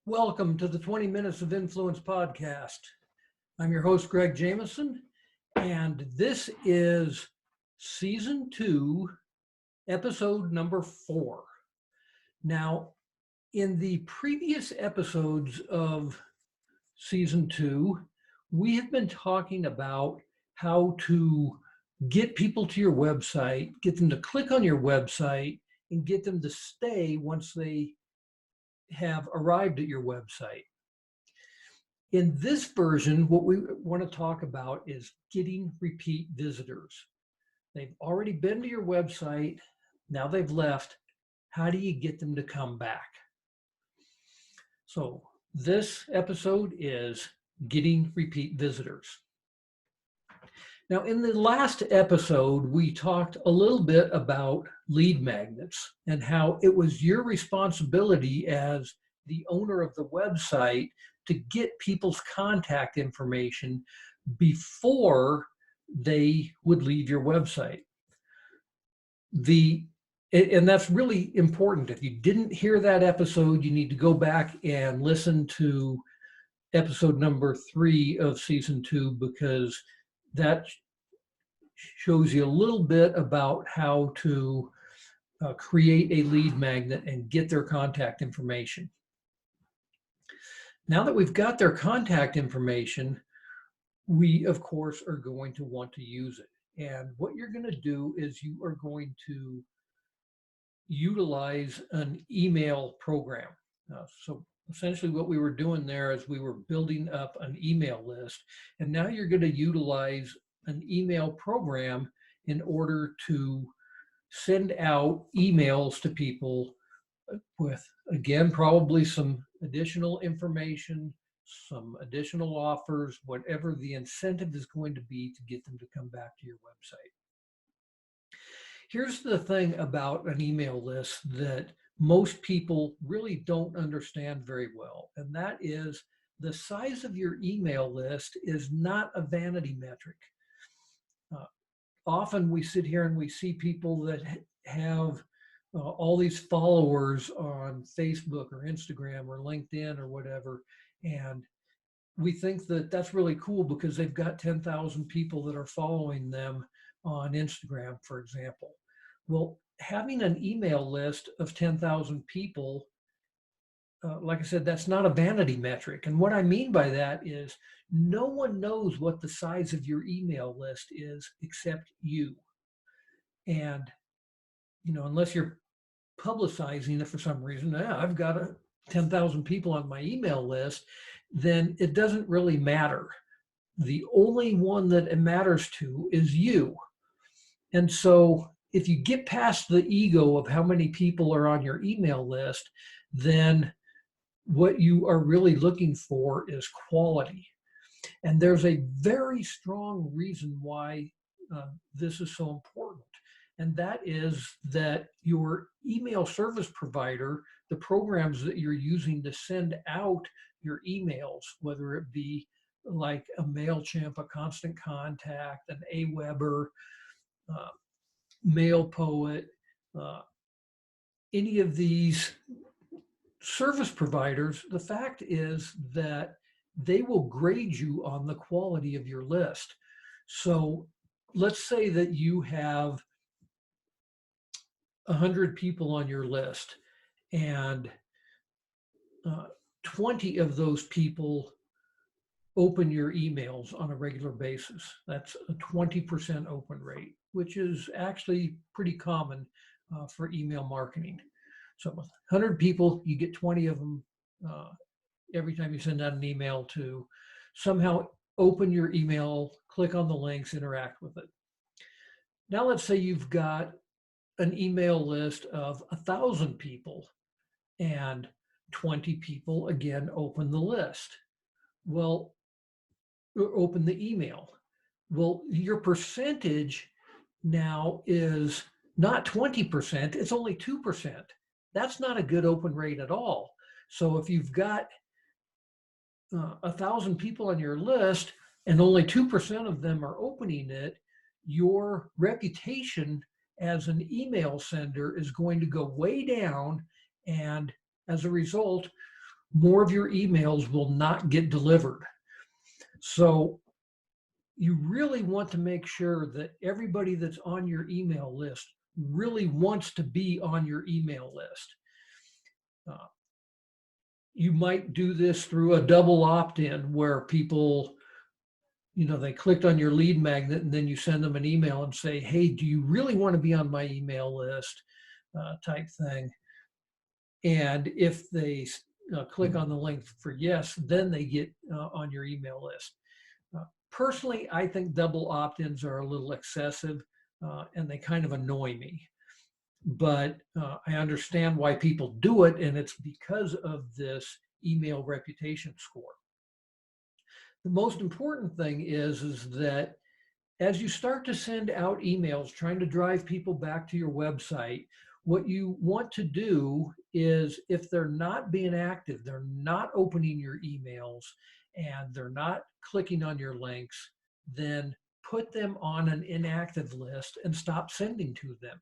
Welcome to the 20 Minutes of Influence podcast. I'm your host, Greg Jameson, and this is Season 2, episode number 4. Now, in the previous episodes of Season 2, we have been talking about how to get people to your website, get them to click on your website, and get them to stay once they have arrived at your website. In this version, what we want to talk about is getting repeat visitors. They've already been to your website, now they've left. How do you get them to come back? So this episode is getting repeat visitors. Now, in the last episode, we talked a little bit about lead magnets and how it was your responsibility as the owner of the website to get people's contact information before they would leave your website. And that's really important. If you didn't hear that episode, you need to go back and listen to episode number 3 of season 2, because that shows you a little bit about how to create a lead magnet and get their contact information. Now that we've got their contact information, we, of course, are going to want to use it. And what you're going to do is you are going to utilize an email program. So essentially what we were doing there is we were building up an email list, and now you're going to utilize an email program in order to send out emails to people with, again, probably some additional information, some additional offers, whatever the incentive is going to be to get them to come back to your website. Here's the thing about an email list that most people really don't understand very well, and that is the size of your email list is not a vanity metric. Often we sit here and we see people that have all these followers on Facebook or Instagram or LinkedIn or whatever, and we think that that's really cool because they've got 10,000 people that are following them on Instagram, for example. Well, having an email list of 10,000 people, like I said, that's not a vanity metric. And what I mean by that is no one knows what the size of your email list is except you. And, unless you're publicizing it for some reason, I've got 10,000 people on my email list, then it doesn't really matter. The only one that it matters to is you. And so if you get past the ego of how many people are on your email list, then what you are really looking for is quality. And there's a very strong reason why this is so important. And that is that your email service provider, the programs that you're using to send out your emails, whether it be like a MailChimp, a Constant Contact, an Aweber, MailPoet, any of these service providers, the fact is that they will grade you on the quality of your list. So let's say that you have 100 people on your list, and 20 of those people open your emails on a regular basis. That's a 20% open rate, which is actually pretty common for email marketing. So with 100 people, you get 20 of them every time you send out an email to somehow open your email, click on the links, interact with it. Now let's say you've got an email list of 1,000 people and 20 people again open the list. Well, open the email. Well, your percentage now is not 20%, it's only 2%. That's not a good open rate at all. So if you've got 1,000 people on your list and only 2% of them are opening it, your reputation as an email sender is going to go way down. And as a result, more of your emails will not get delivered. So you really want to make sure that everybody that's on your email list really wants to be on your email list. You might do this through a double opt-in where people, they clicked on your lead magnet and then you send them an email and say, hey, do you really want to be on my email list, type thing. And if they click on the link for yes, then they get on your email list. Personally, I think double opt-ins are a little excessive and they kind of annoy me. But I understand why people do it, and it's because of this email reputation score. The most important thing is that as you start to send out emails trying to drive people back to your website, what you want to do is, if they're not being active, they're not opening your emails, and they're not clicking on your links, then put them on an inactive list and stop sending to them.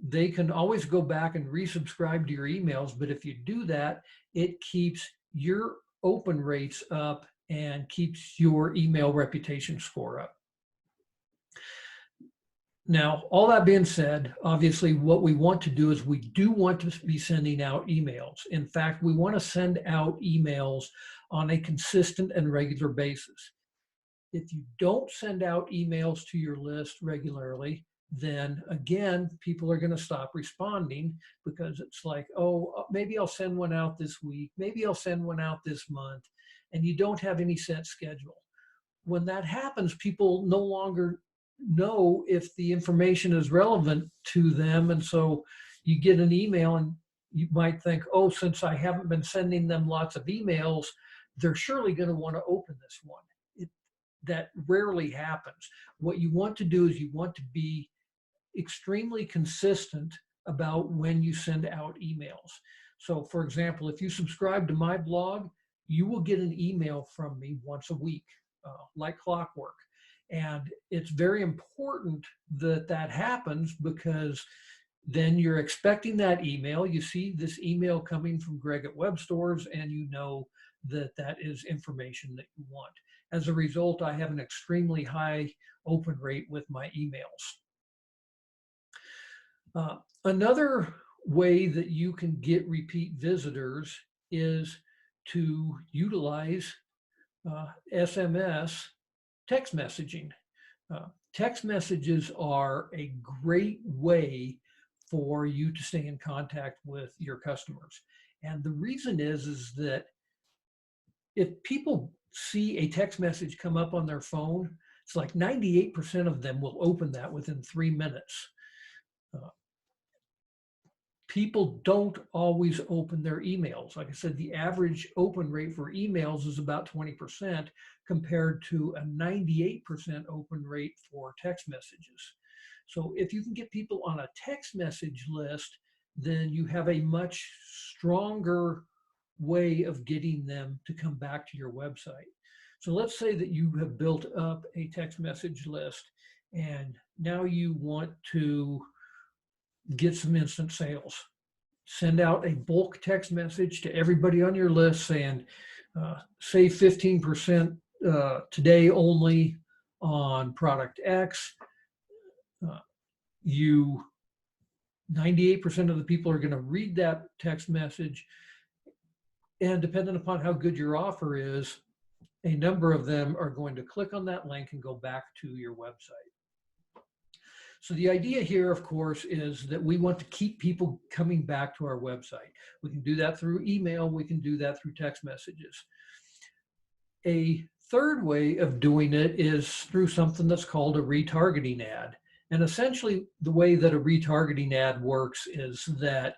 They can always go back and resubscribe to your emails, but if you do that, it keeps your open rates up and keeps your email reputation score up. Now, all that being said, obviously what we want to do is we do want to be sending out emails. In fact, we want to send out emails on a consistent and regular basis. If you don't send out emails to your list regularly, then again, people are going to stop responding, because it's like, oh, maybe I'll send one out this week, maybe I'll send one out this month, and you don't have any set schedule. When that happens, people no longer know if the information is relevant to them, and so you get an email and you might think, oh, since I haven't been sending them lots of emails, they're surely going to want to open this one. That rarely happens. What you want to do is you want to be extremely consistent about when you send out emails. So for example, if you subscribe to my blog, you will get an email from me once a week, like clockwork. And it's very important that that happens, because then you're expecting that email. You see this email coming from Greg at Web Stores, and you know that that is information that you want. As a result, I have an extremely high open rate with my emails. Another way that you can get repeat visitors is to utilize SMS text messaging. Text messages are a great way for you to stay in contact with your customers. And the reason is that if people see a text message come up on their phone, it's like 98% of them will open that within 3 minutes. People don't always open their emails. Like I said, the average open rate for emails is about 20% compared to a 98% open rate for text messages. So if you can get people on a text message list, then you have a much stronger way of getting them to come back to your website. So let's say that you have built up a text message list, and now you want to get some instant sales. Send out a bulk text message to everybody on your list saying, save 15% today only on product X. 98% of the people are going to read that text message, and depending upon how good your offer is, a number of them are going to click on that link and go back to your website. So the idea here, of course, is that we want to keep people coming back to our website. We can do that through email. We can do that through text messages. A third way of doing it is through something that's called a retargeting ad. And essentially, the way that a retargeting ad works is that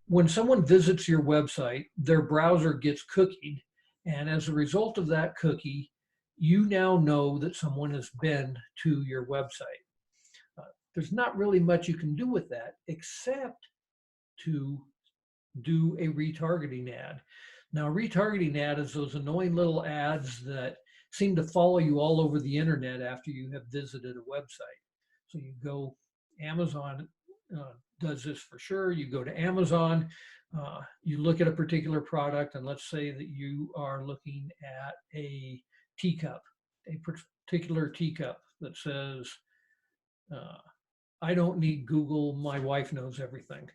when someone visits your website, their browser gets cookied. And as a result of that cookie, you now know that someone has been to your website. There's not really much you can do with that except to do a retargeting ad. Now, a retargeting ad is those annoying little ads that seem to follow you all over the internet after you have visited a website. So you go, Amazon does this for sure. You go to Amazon, You look at a particular product, and let's say that you are looking at a teacup, a particular teacup that says, uh, I don't need Google, my wife knows everything.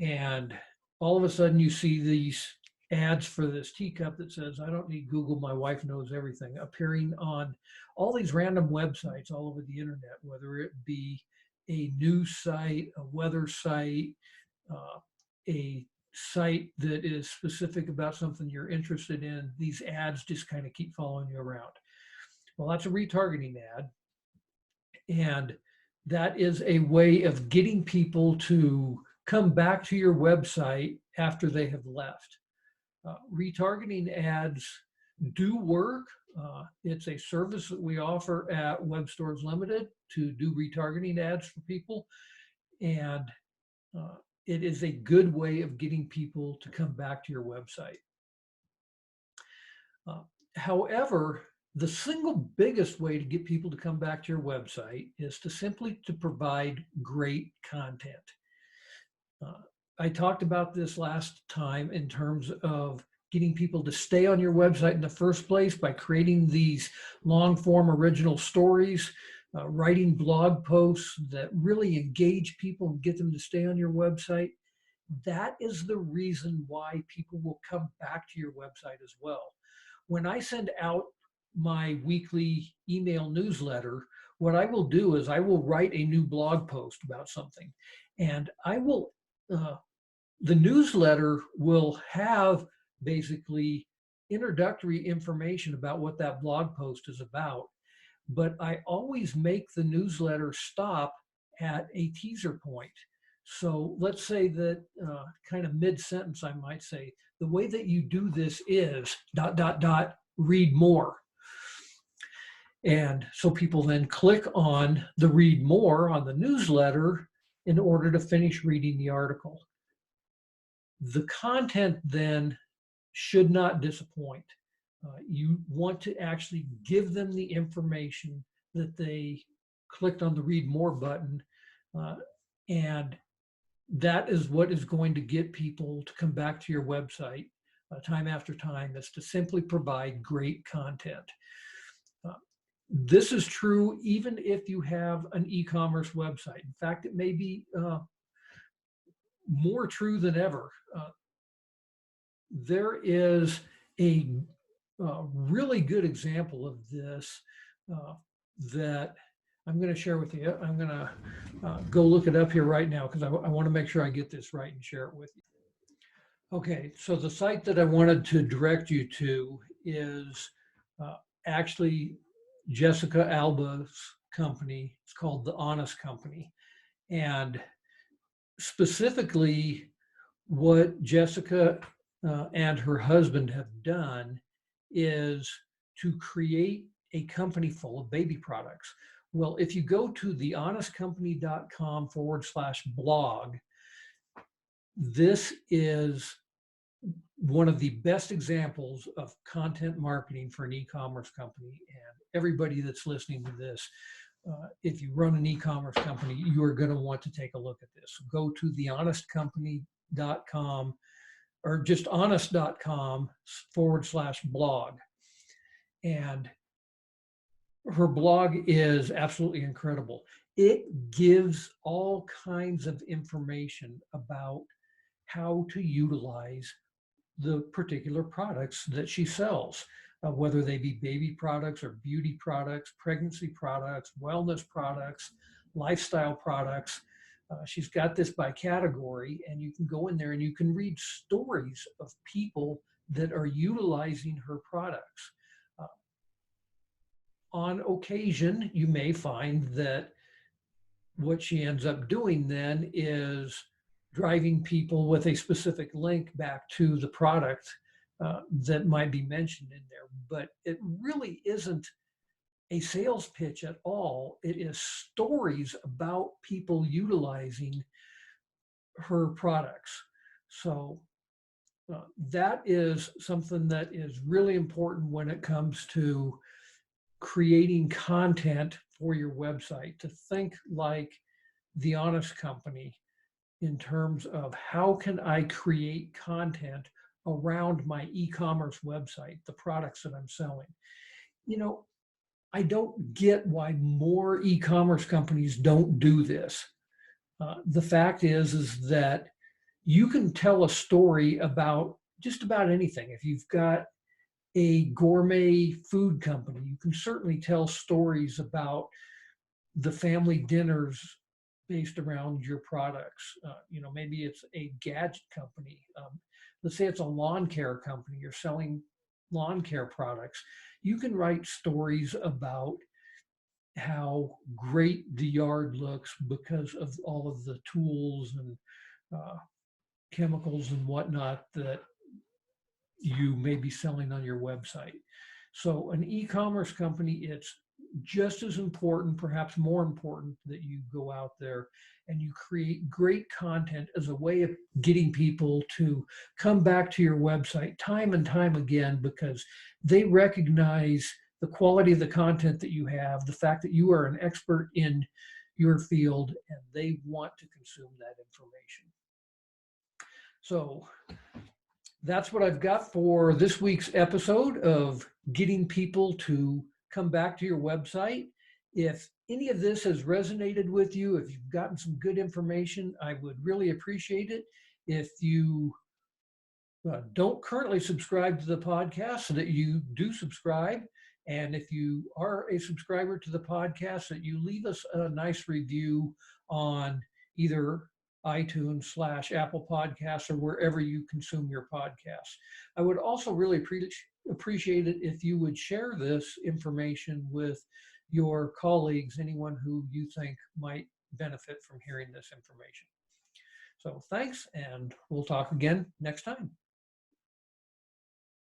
And all of a sudden you see these ads for this teacup that says, I don't need Google, my wife knows everything, appearing on all these random websites all over the internet, whether it be a news site, a weather site, a site that is specific about something you're interested in. These ads just kind of keep following you around. Well, that's a retargeting ad. And that is a way of getting people to come back to your website after they have left. Retargeting ads do work. It's a service that we offer at Web Stores Limited to do retargeting ads for people. And it is a good way of getting people to come back to your website. However, the single biggest way to get people to come back to your website is to simply to provide great content. I talked about this last time in terms of getting people to stay on your website in the first place by creating these long form original stories, writing blog posts that really engage people and get them to stay on your website. That is the reason why people will come back to your website as well. When I send out my weekly email newsletter, what I will do is I will write a new blog post about something, and I will, the newsletter will have basically introductory information about what that blog post is about, but I always make the newsletter stop at a teaser point. So let's say that kind of mid-sentence, I might say, the way that you do this is ... read more. And so people then click on the read more on the newsletter in order to finish reading the article. The content then should not disappoint. You want to actually give them the information that they clicked on the read more button, and that is what is going to get people to come back to your website time after time, is to simply provide great content. This is true even if you have an e-commerce website. In fact, it may be more true than ever. There is a really good example of this that I'm going to share with you. I'm going to go look it up here right now because I want to make sure I get this right and share it with you. Okay, so the site that I wanted to direct you to is actually Jessica Alba's company. It's called The Honest Company. And specifically, what Jessica and her husband have done is to create a company full of baby products. Well, if you go to thehonestcompany.com/blog, this is one of the best examples of content marketing for an e-commerce company. And everybody that's listening to this, if you run an e-commerce company, you are going to want to take a look at this. Go to thehonestcompany.com or just honest.com/blog. And her blog is absolutely incredible. It gives all kinds of information about how to utilize the particular products that she sells, whether they be baby products or beauty products, pregnancy products, wellness products, lifestyle products. She's got this by category, and you can go in there and you can read stories of people that are utilizing her products. On occasion, you may find that what she ends up doing then is driving people with a specific link back to the product that might be mentioned in there. But it really isn't a sales pitch at all. It is stories about people utilizing her products. So that is something that is really important when it comes to creating content for your website, to think like The Honest Company. in terms of how can I create content around my e-commerce website, the products that I'm selling. You know, I don't get why more e-commerce companies don't do this. The fact is that you can tell a story about just about anything. If you've got a gourmet food company, you can certainly tell stories about the family dinners based around your products. Maybe it's a gadget company. Let's say it's a lawn care company. You're selling lawn care products. You can write stories about how great the yard looks because of all of the tools and uh, chemicals and whatnot that you may be selling on your website. So an e-commerce company, it's just as important, perhaps more important, that you go out there and you create great content as a way of getting people to come back to your website time and time again because they recognize the quality of the content that you have, the fact that you are an expert in your field, and they want to consume that information. So that's what I've got for this week's episode of getting people to come back to your website. If any of this has resonated with you, if you've gotten some good information, I would really appreciate it if you don't currently subscribe to the podcast, so that you do subscribe. And if you are a subscriber to the podcast, that you leave us a nice review on either iTunes/Apple Podcasts or wherever you consume your podcasts. I would also really appreciate it if you would share this information with your colleagues, anyone who you think might benefit from hearing this information. So thanks, and we'll talk again next time.